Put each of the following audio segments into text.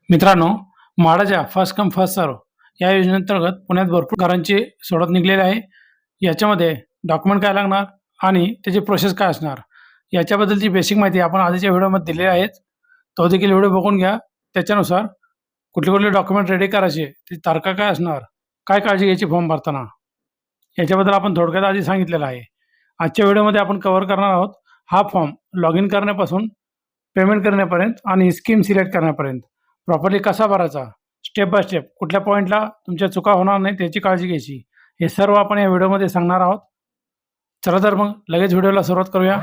मित्रांनो, म्हाडाच्या first come first serve या योजनेअंतर्गत पुण्यात भरपूर घरांची सोडत निघालेली आहे. याच्यामध्ये डॉक्युमेंट काय लागणार आणि त्याची प्रोसेस काय असणार याच्याबद्दलची बेसिक माहिती आपण आधीच्या व्हिडिओमध्ये दिलेली आहे. तो देखील व्हिडिओ बघून घ्या. त्याच्यानुसार कुठले कुठले डॉक्युमेंट रेडी करायचे, त्याची तारखा काय असणार, काय काळजी घ्यायची फॉर्म भरताना, याच्याबद्दल आपण थोडक्यात आधी सांगितलेलं आहे. आजच्या व्हिडिओमध्ये आपण कव्हर करणार आहोत हा फॉर्म लॉग इन करण्यापासून पेमेंट करण्यापर्यंत आणि स्कीम सिलेक्ट करण्यापर्यंत प्रॉपरली कसा भरायचा, स्टेप बाय स्टेप कुठल्या पॉईंटला तुमच्या चुका होणार नाही त्याची काळजी घ्यायची, हे सर्व आपण या व्हिडिओमध्ये सांगणार आहोत. चला तर मग लगेच व्हिडिओला सुरुवात करूया.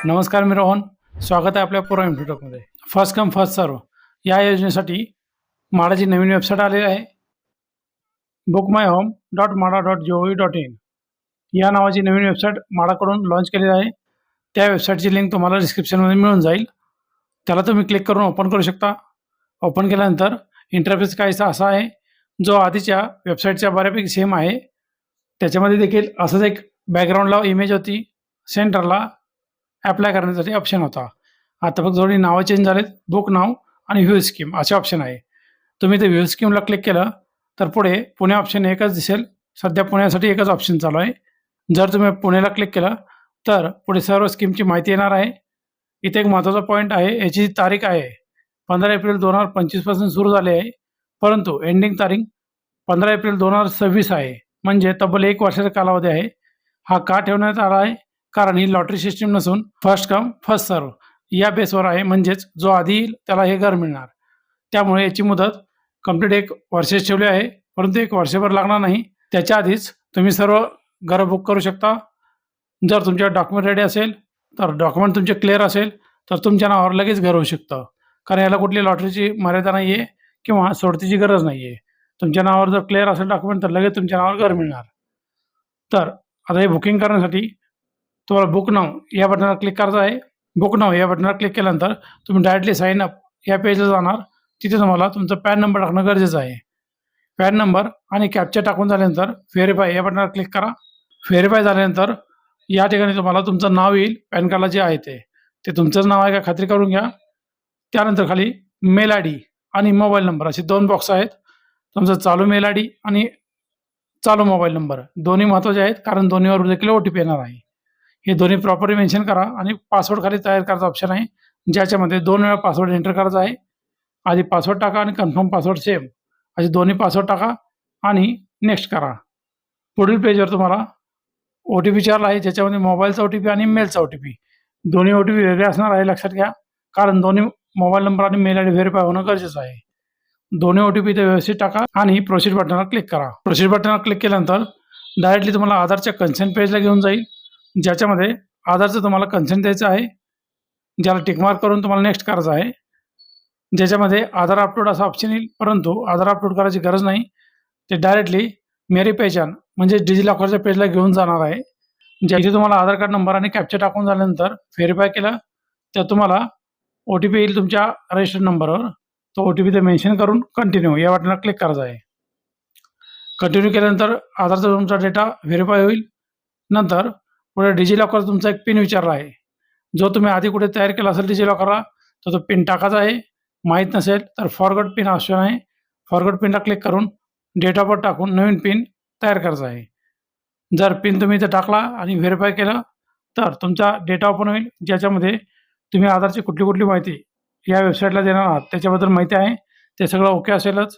नमस्कार, मी रोहन. स्वागत आहे आपल्या पूर्ण व्हिडिओमध्ये. फर्स्ट कम फर्स्ट सर्व या योजनेसाठी म्हाडाची नवीन वेबसाईट आलेली आहे. bookmyhome.mada.gov.in या नावाची नवीन वेबसाईट म्हाडाकडून लॉन्च केलेली आहे. त्या वेबसाईटची लिंक तुम्हाला डिस्क्रिप्शनमध्ये मिळून जाईल. त्याला तुम्ही क्लिक करून ओपन करू शकता. ओपन केल्यानंतर इंटरफेस काहीसा असा आहे, जो आधीच्या वेबसाईटच्या बऱ्यापैकी सेम आहे. त्याच्यामध्ये देखील असंच एक बॅकग्राऊंडला इमेज होती, सेंटरला ॲप्लाय करण्यासाठी ऑप्शन होता. आता फक्त थोडी नावं चेंज झालेत, बुक नाव आणि व्ह्यू स्कीम असे ऑप्शन आहे. तुम्ही ते व्ह्यू स्कीमला क्लिक केलं तर पुढे पुणे ऑप्शन एकच दिसेल. सध्या पुण्यासाठी एकच ऑप्शन चालू आहे. जर तुम्ही पुण्याला क्लिक केलं तर पुढे सर्व स्कीमची माहिती येणार आहे. इथे एक महत्त्वाचा पॉईंट आहे, याची तारीख आहे 15 एप्रिल 2025 पासून सुरू झाली आहे, परंतु एंडिंग तारीख 15 एप्रिल 2026 आहे. म्हणजे तब्बल 1 वर्षाचा कालावधी आहे. हा का ठेवण्यात आला आहे? कारण ही लॉटरी सिस्टीम नसून फर्स्ट कम फर्स्ट सर्व या बेसवर आहे. म्हणजेच जो आधी येईल त्याला हे घर मिळणार. त्यामुळे याची मुदत कंप्लीट 1 वर्षाची ठेवली आहे, परंतु 1 वर्षभर लागणार नाही. त्याच्या आधीच तुम्ही सर्व घरं बुक करू शकता. जर तुमच्या डॉक्युमेंट रेडी असेल तर डॉक्युमेंट तुमचे क्लिअर असेल तर तुमच्या नावावर लगेच घर होऊ शकतं. कारण याला कुठली लॉटरीची मर्यादा नाही आहे किंवा सोडतीची गरज नाही आहे. तुमच्या नावावर जर क्लिअर असेल डॉक्युमेंट तर लगेच तुमच्या नावावर घर मिळणार. तर आता हे बुकिंग करण्यासाठी तुम्हाला बुक नाव या बटनावर क्लिक करायचं आहे. बुक नाव या बटनावर क्लिक केल्यानंतर तुम्ही डायरेक्टली साईन अप या पेजला जाणार. तिथे तुम्हाला तुमचा पॅन नंबर टाकणं गरजेचं आहे. पॅन नंबर आणि कॅप्चा टाकून झाल्यानंतर व्हेरीफाय या बटनावर क्लिक करा. व्हेरीफाय झाल्यानंतर या ठिकाणी तुम्हाला तुमचं नाव येईल. पॅन कार्डला जे आहे ते तुमचंच नाव आहे का खात्री करून घ्या. त्यानंतर खाली मेल आय डी आणि मोबाईल नंबर असे 2 बॉक्स आहेत. तुमचा चालू मेल आय डी आणि चालू मोबाईल नंबर दोन्ही महत्त्वाचे आहेत, कारण दोन्हीवर देखील OTP येणार आहे. हे दोन्ही प्रॉपरली मेन्शन करा. आणि पासवर्ड खाली तयार करायचा ऑप्शन आहे, ज्याच्यामध्ये 2 वेळा पासवर्ड एंटर करायचा आहे. आधी पासवर्ड टाका आणि कन्फर्म पासवर्ड सेम असे दोन्ही पासवर्ड टाका आणि नेक्स्ट करा. पुढील पेजवर तुम्हाला OTP विचारला आहे, ज्याच्यामध्ये मोबाईलचा OTP आणि मेलचा OTP दोन्ही OTP वेगळे असणार आहे, लक्षात घ्या. कारण दोन्ही मोबाईल नंबर आणि मेल आय डी व्हेरीफाय होणं गरजेचं आहे. दोन्ही OTP इथे व्यवस्थित टाका आणि प्रोसीड बटनावर क्लिक करा. प्रोसीड बटनावर क्लिक केल्यानंतर डायरेक्टली तुम्हाला आधारच्या कन्सेंट पेजला घेऊन जाईल, ज्याच्यामध्ये आधारचं तुम्हाला कन्सेंट द्यायचं आहे, ज्याला टिकमार्क करून तुम्हाला नेक्स्ट करायचं आहे. ज्याच्यामध्ये आधार अपलोड असा ऑप्शन येईल, परंतु आधार अपलोड करायची गरज नाही. ते डायरेक्टली मेरी पहचान म्हणजे डिजिलॉकरच्या पेजला घेऊन जाणार आहे. ज्याची तुम्हाला आधार कार्ड नंबर आणि कॅप्चा टाकून झाल्यानंतर व्हेरीफाय केलं तर तुम्हाला OTP येईल तुमच्या रजिस्टर्ड नंबरवर. तो OTP ते मेन्शन करून कंटिन्यू या बटनावर क्लिक करायचं आहे. कंटिन्यू केल्यानंतर आधारचा तुमचा डेटा व्हेरीफाय होईल. नंतर पुढे डिजिलॉकर तुमचा एक पिन विचारला आहे, जो तुम्ही आधी कुठे तयार केला असेल डिजिलॉकरला तर तो पिन टाकायचा आहे. माहीत नसेल तर फॉरगॉट पिन ऑप्शन आहे, फॉरगॉट पिनला क्लिक करून डेट ऑफ बर्थ टाकून नवीन पिन तयार करायचा आहे. जर पिन तुम्ही इथे टाकला आणि व्हेरीफाय केलं तर तुमचा डेटा ओपन होईल, ज्याच्यामध्ये तुम्ही आधारची कुठली कुठली माहिती या वेबसाईटला देणार आहात त्याच्याबद्दल माहिती आहे. ते सगळं ओके असेलच,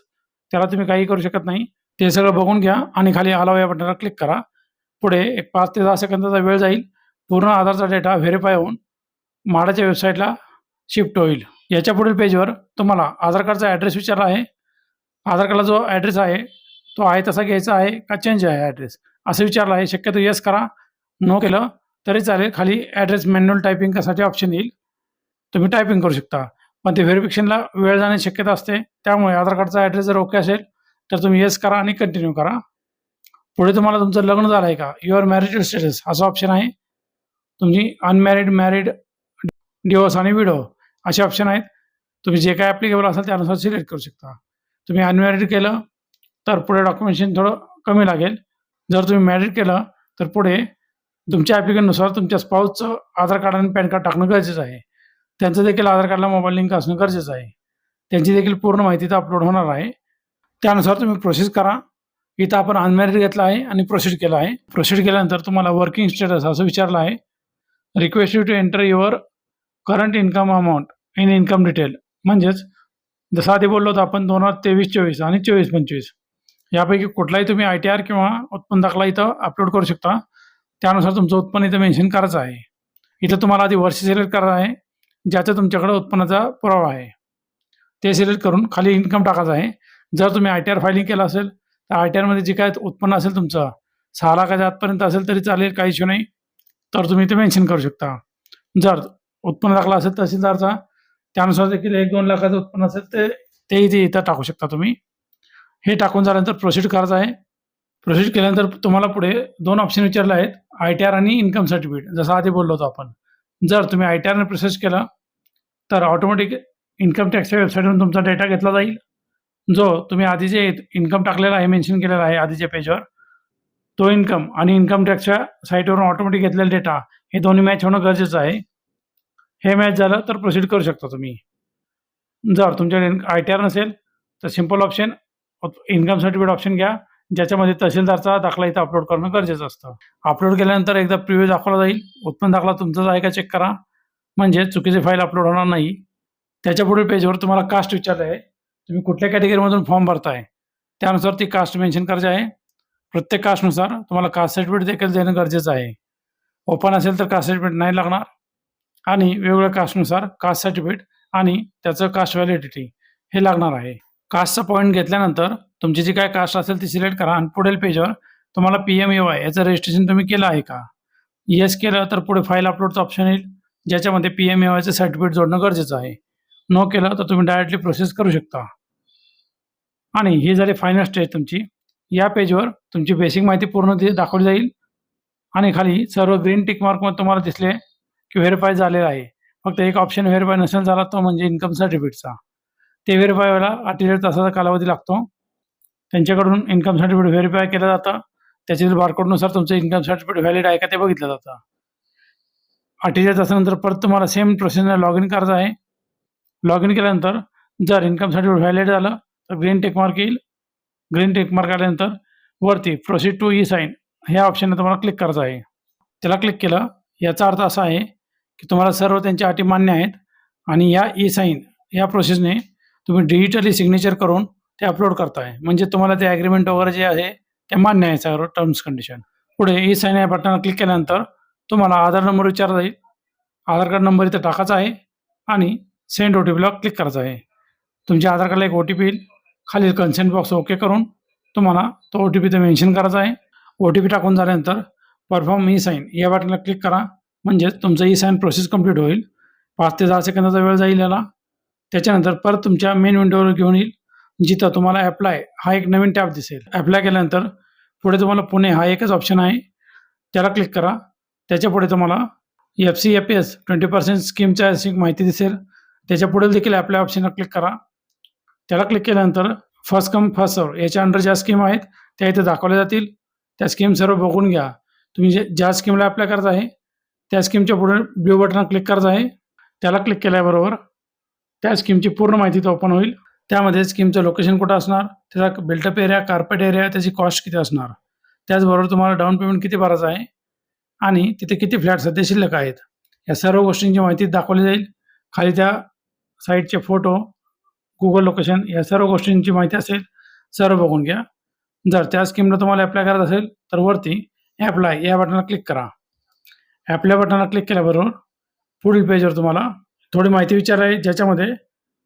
त्याला तुम्ही काही करू शकत नाही. ते सगळं बघून घ्या आणि खाली अलाव या बटनावर क्लिक करा. पुढे एक 5 ते 10 सेकंदाचा वेळ जाईल. पूर्ण आधारचा डेटा व्हेरीफाय होऊन म्हाडाच्या वेबसाईटला शिफ्ट होईल. याच्या पुढील पेजवर तुम्हाला आधार कार्डचा ॲड्रेस विचारला आहे. आधार कार्डला जो ॲड्रेस आहे तो आहे तसा घ्यायचा आहे का चेंज आहे ॲड्रेस असं विचारलं आहे. शक्यतो येस करा, नो केलं तरी चालेल. खाली ॲड्रेस मॅन्युअल टायपिंग करासाठी ऑप्शन येईल, तुम्ही टायपिंग करू शकता, पण ते व्हेरिफिकेशनला वेळ जाण्याची शक्यता असते. त्यामुळे आधार कार्डचा ॲड्रेस जर ओके असेल तर तुम्ही येस करा आणि कंटिन्यू करा. पुढे तुम्हाला तुमचं लग्न झालं आहे का, युअर मॅरिटल स्टेटस असं ऑप्शन आहे. तुम्ही अनमॅरिड, मॅरिड, डिवोर्स आणि विडो असे ऑप्शन आहेत. तुम्ही जे काय ॲप्लिकेबल असेल त्यानुसार सिलेक्ट करू शकता. तुम्ही अनमॅरिड केलं तर पुढे डॉक्युमेंटेशन थोडं कमी लागेल. जर तुम्ही मॅरिड केलं तर पुढे तुमच्या ॲप्लिकेशननुसार तुमच्या स्पाऊसचं आधार कार्ड आणि पॅन कार्ड टाकणं गरजेचं आहे. त्यांचं देखील आधार कार्डला मोबाईल लिंक असणं गरजेचं आहे. त्यांची देखील पूर्ण माहिती इथं अपलोड होणार आहे. त्यानुसार तुम्ही प्रोसेस करा. इथं आपण अनमॅरिड घेतला आहे आणि प्रोसीड केला आहे. प्रोसीड केल्यानंतर तुम्हाला वर्किंग स्टेटस असं विचारलं आहे. Request you to enter your current income amount in income detail. म्हणजेच जसं आधी बोललो होतो आपण 2023-24 आणि 24-25 यापैकी कुठलाही तुम्ही ITR किंवा उत्पन्न दाखला इथं अपलोड करू शकता. त्यानुसार तुमचं उत्पन्न इथं मेन्शन करायचं आहे. इथं तुम्हाला आधी वर्ष सिलेक्ट करायचं आहे, ज्याचं तुमच्याकडे उत्पन्नाचा पुरावा आहे. ते सिलेक्ट करून खाली इन्कम टाकायचं आहे. जर तुम्ही ITR फायलिंग केलं असेल तर ITRमध्ये जे काय उत्पन्न असेल तुमचं 6 लाखाच्या आतपर्यंत असेल तरी चालेल, काही इश्यू नाही. तर तुम्ही इथे मेन्शन करू शकता. जर उत्पन्न दाखला असेल तहसीलदारचा, त्यानुसार देखील 1-2 लाखाचं उत्पन्न असेल ते इथं टाकू शकता तुम्ही. हे टाकून झाल्यानंतर प्रोसीड करायचं आहे. प्रोसीड केल्यानंतर तुम्हाला पुढे 2 ऑप्शन विचारले आहेत, ITR आणि इन्कम सर्टिफिकेट. जसं आधी बोललो होतो आपण. जर तुम्ही ITRने प्रोसेस केलं तर ऑटोमॅटिक इन्कम टॅक्सच्या वेबसाईटवरून तुमचा डेटा घेतला जाईल. जो तुम्ही आधी जे इन्कम टाकलेला आहे, मेन्शन केलेला आहे आधीच्या पेजवर, तो इन्कम आणि इन्कम टॅक्सच्या साईटवरून ऑटोमॅटिक घेतलेला डेटा हे दोन्ही मॅच होणं गरजेचं आहे. हे मॅच झालं तर प्रोसीड करू शकता तुम्ही. जर तुमच्याकडे ITR नसेल तर simple option income certificate option घ्या, ज्याच्यामध्ये तहसीलदारचा दाखला इथं अपलोड करणं गरजेचं असतं. अपलोड केल्यानंतर एकदा प्रिव्ह्यू दाखवला जाईल. उत्पन्न दाखला तुमचाच आहे का चेक करा, म्हणजे चुकीची फाईल अपलोड होणार नाही. त्याच्या पुढील पेजवर तुम्हाला कास्ट विचारलं आहे. तुम्ही कुठल्या कॅटेगरीमधून फॉर्म भरताय त्यानुसार ती कास्ट मेन्शन करायची आहे. प्रत्येक कास्टनुसार तुम्हाला कास्ट सर्टिफिकेट देखील देणं गरजेचं आहे. ओपन असेल तर कास्ट सर्टिफिकेट नाही लागणार आणि वेगवेगळ्या कास्टनुसार कास्ट सर्टिफिकेट आणि त्याचं कास्ट व्हॅलिडिटी हे लागणार आहे. कास्टचा पॉईंट घेतल्यानंतर तुमची जी काय कास्ट असेल ती सिलेक्ट करा आणि पुढील पेजवर तुम्हाला PMAY याचं रजिस्ट्रेशन तुम्ही केलं आहे का? येस केलं तर पुढे फाईल अपलोडचं ऑप्शन येईल, ज्याच्यामध्ये PMAYचं सर्टिफिकेट जोडणं गरजेचं आहे. नो केलं तर तुम्ही डायरेक्टली प्रोसेस करू शकता. आणि ही झाली फायनल स्टेज तुमची. या पेजवर तुमची बेसिक माहिती पूर्ण दाखवली जाईल आणि खाली सर्व ग्रीन टिक मार्कमध्ये तुम्हाला दिसले की व्हेरीफाय झालेलं आहे. फक्त एक ऑप्शन व्हेरीफाय नसेल झाला, तो म्हणजे इन्कम सर्टिफिकेटचा. ते व्हेरीफाय व्हायला 48 तासाचा कालावधी लागतो. त्यांच्याकडून इन्कम सर्टिफिकेट व्हेरीफाय केलं जातं. त्याच्या बारकोडनुसार तुमचं इन्कम सर्टिफिकेट व्हॅलिड आहे का ते बघितलं जातं. 48 तासानंतर परत तुम्हाला सेम प्रोसेसने लॉग इन करायचं आहे. लॉग इन केल्यानंतर जर इन्कम सर्टिफिकेट व्हॅलिड झालं तर ग्रीन टिक मार्क येईल. ग्रीन टिक मार्क आल्यानंतर वरती प्रोसीड टू E-साइन ह्या ऑप्शनला तुम्हाला क्लिक करायचं आहे. त्याला क्लिक केलं याचा अर्थ असा आहे की तुम्हाला सर्व त्यांच्या अटी मान्य आहेत आणि या E-साइन या प्रोसेसने तुम्ही डिजिटली सिग्नेचर करून ते अपलोड करताय. म्हणजे तुम्हाला ते ॲग्रीमेंट वगैरे जे आहे ते मान्य आहे सर्व टर्म्स कंडिशन. पुढे E-साइन या बटनावर क्लिक केल्यानंतर तुम्हाला आधार नंबर विचारला जाईल. आधार कार्ड नंबर इथं टाकायचा आहे आणि सेंड OTPला क्लिक करायचं आहे. तुमच्या आधार कार्डला एक OTP येईल. खालील कन्सेंट बॉक्स ओके करून तुम्हाला तो OTP इथं मेन्शन करायचा आहे. OTP टाकून झाल्यानंतर परफॉर्म E-साइन या बटनला क्लिक करा, म्हणजेच तुमचं E-साइन प्रोसेस कंप्लीट होईल. 5 ते 10 सेकंदाचा वेळ जाईल याला. त्याच्यानंतर परत तुमच्या मेन विंडोवर घेऊन येईल, जिथं तुम्हाला ॲप्लाय हा एक नवीन टॅब दिसेल. ॲप्लाय केल्यानंतर पुढे तुम्हाला पुणे हा एकच ऑप्शन आहे, त्याला क्लिक करा. त्याच्या पुढे तुम्हाला FCFS 20% स्कीमच्या माहिती दिसेल. त्याच्या पुढे देखील ॲप्लाय ऑप्शनला क्लिक करा. त्याला क्लिक केल्यानंतर फर्स्ट कम फर्स्ट सर्व याच्या अंडर ज्या स्कीम आहेत त्या इथे दाखवल्या जातील. त्या स्कीम सर्व बघून घ्या. तुम्ही ज्या स्कीमला अप्लाय करत आहे त्या स्कीमच्या पुढे ब्ल्यू बटनला क्लिक करायचं आहे. त्याला क्लिक केल्याबरोबर त्या स्कीमची पूर्ण माहिती तो ओपन होईल. त्यामध्ये स्कीमचं लोकेशन कुठं असणार, त्याचा बिल्टअप एरिया, कार्पेट एरिया, त्याची कॉस्ट किती असणार, त्याचबरोबर तुम्हाला डाऊन पेमेंट किती भरायचं आहे आणि तिथे किती फ्लॅट सध्या शिल्लक आहेत, या सर्व गोष्टींची माहिती दाखवली जाईल. खाली त्या साईटचे फोटो, गुगल लोकेशन या सर्व गोष्टींची माहिती असेल, सर्व बघून घ्या. जर त्या स्कीमला तुम्हाला अप्लाय करायचं असेल तर वरती ॲप्लाय या बटनला क्लिक करा. ॲप्लाय बटनला क्लिक केल्याबरोबर पुढील पेजवर तुम्हाला थोडी माहिती विचारली आहे, ज्याच्यामध्ये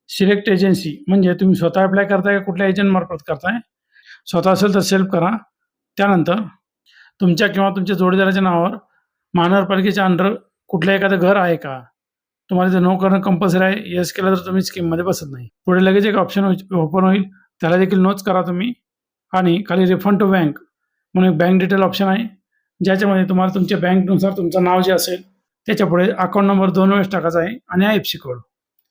सिलेक्ट एजन्सी म्हणजे तुम्ही स्वतः अप्लाय करताय का कुठल्या एजंटमार्फत करताय. स्वतः असेल तर सेल्फ करा. त्यानंतर तुमच्या किंवा तुमच्या जोडीदाराच्या नावावर महानगरपालिकेच्या अंडर कुठलं एखादं घर आहे का, तुम्हाला ते नो करणं कंपल्सरी आहे. येस केलं तर तुम्ही स्कीममध्ये बसत नाही. पुढे लगेच एक ऑप्शन ओपन होईल, त्याला देखील नोच करा तुम्ही. आणि खाली रिफंड टू बँक म्हणून एक बँक डिटेल ऑप्शन आहे, ज्याच्यामध्ये तुम्हाला तुमच्या बँकनुसार तुमचं नाव जे असेल त्याच्या पुढे अकाउंट नंबर 2 वेळेस टाकायचा आहे आणि IFSC कोड.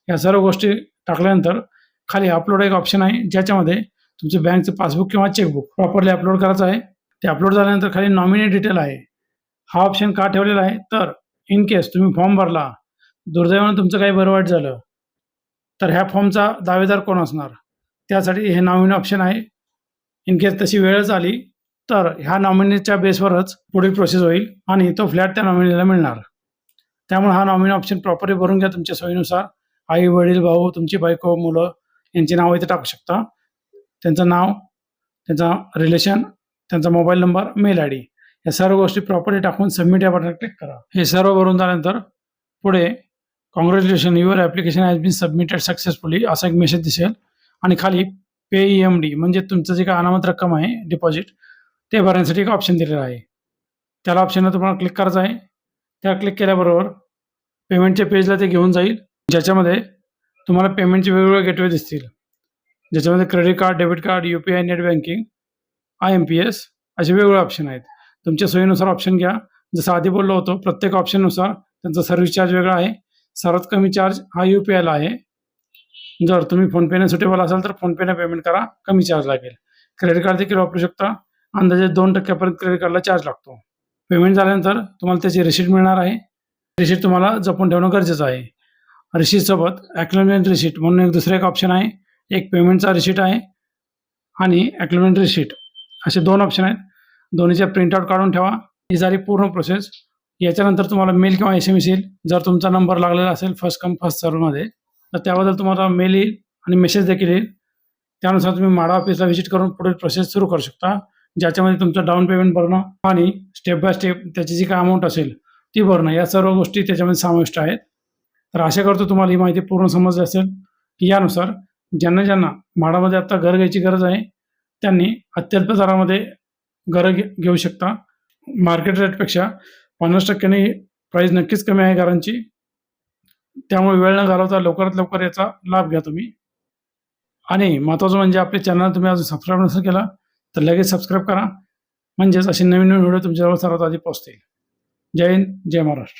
या सर्व गोष्टी टाकल्यानंतर खाली अपलोड एक ऑप्शन आहे, ज्याच्यामध्ये तुमचं बँकचं पासबुक किंवा चेकबुक प्रॉपरली अपलोड करायचं आहे. ते अपलोड झाल्यानंतर खाली नॉमिनी डिटेल आहे. हा ऑप्शन का ठेवलेला आहे तर इन केस तुम्ही फॉर्म भरला, दुर्दैवानं तुमचं काही बरं वाईट झालं तर ह्या फॉर्मचा दावेदार कोण असणार, त्यासाठी हे नॉमिनी ऑप्शन आहे. इन केस तशी वेळच आली तर ह्या नॉमिनीच्या बेसवरच पुढील प्रोसेस होईल आणि तो फ्लॅट त्या नॉमिनीला मिळणार. त्यामुळे हा नॉमिनी ऑप्शन प्रॉपरली भरून घ्या तुमच्या सोयीनुसार. आई वडील भाऊ तुमची बायको मुलं यांची नावं इथे टाकू शकता. त्यांचं नाव, त्यांचा रिलेशन, त्यांचा mobile number, mail I D या सर्व गोष्टी प्रॉपरली टाकून सबमिट या बटनावर क्लिक करा. हे सर्व भरून झाल्यानंतर पुढे congratulation your application has been submitted successfully असा एक मेसेज दिसेल आणि खाली पे EMD म्हणजे तुमचं जे काही अनामत रक्कम आहे डिपॉझिट ते भरण्यासाठी एक ऑप्शन दिलेला आहे. त्याला ऑप्शनला तुम्हाला क्लिक करायचं आहे. त्यावर क्लिक केल्याबरोबर पेमेंटच्या पेजला ते घेऊन जाईल, ज्याच्यामध्ये तुम्हाला पेमेंटचे वेगवेगळे गेटवे दिसतील, ज्याच्यामध्ये credit card, debit card, UPI, net banking, IMPS असे वेगवेगळे ऑप्शन आहेत. तुमच्या सोयीनुसार ऑप्शन घ्या. जसं आधी बोललो होतो, प्रत्येक ऑप्शननुसार त्यांचा सर्व्हिस चार्ज वेगळा आहे. सर्वात कमी चार्ज हा UPIला आहे. जर तुम्ही फोनपेने सुटेबल असाल तर फोनपेने पेमेंट करा, कमी चार्ज लागेल. क्रेडिट कार्ड देखील वापरू शकता. अंदाजे 2% क्रेडिट कार्डला चार्ज लागतो. पेमेंट झाल्यानंतर तुम्हाला त्याची रिसीट मिळणार आहे. रिसीट तुम्हाला जपून ठेवणं गरजेचं आहे. रिसीटसोबत ॲक्नॉलेजमेंट रिसीट म्हणून एक दुसरं एक ऑप्शन आहे. एक पेमेंटचा रिसीट आहे आणि ॲक्नॉलेजमेंट रिसीट असे 2 ऑप्शन आहेत. दोन्हीच्या प्रिंटआउट काढून ठेवा. ही झाली पूर्ण प्रोसेस. याच्यानंतर तुम्हाला मेल किंवा SMS येईल. जर तुमचा नंबर लागलेला असेल फर्स्ट कम फर्स्ट सर्व्हमध्ये तर त्याबद्दल तुम्हाला मेल येईल आणि मेसेज देखील येईल. त्यानुसार तुम्ही म्हाडा ऑफिसला व्हिजिट करून पुढील प्रोसेस सुरू करू शकता, ज्याच्यामध्ये तुमचं डाऊन पेमेंट भरणं आणि स्टेप बाय स्टेप त्याची जी काय अमाऊंट असेल ती भरणं या सर्व गोष्टी त्याच्यामध्ये समाविष्ट आहेत. तर आशा करतो तुम्हाला ही माहिती पूर्ण समजली असेल की यानुसार ज्यांना म्हाडामध्ये आत्ता घर घ्यायची गरज आहे त्यांनी अत्यल्प दरामध्ये घरं घेऊ शकता. मार्केट रेटपेक्षा 50% प्राईस नक्कीच कमी आहे घरांची. त्यामुळे वेळ न घालवता लवकरात लवकर याचा लाभ घ्या तुम्ही. आणि महत्त्वाचं म्हणजे आपले चॅनल तुम्ही अजून सबस्क्राईब नसेल केला तर लगेच सबस्क्राईब करा, म्हणजेच असे नवीन व्हिडिओ तुमच्याजवळ सर्वात आधी पोहोचतील. जय हिंद, जय महाराष्ट्र.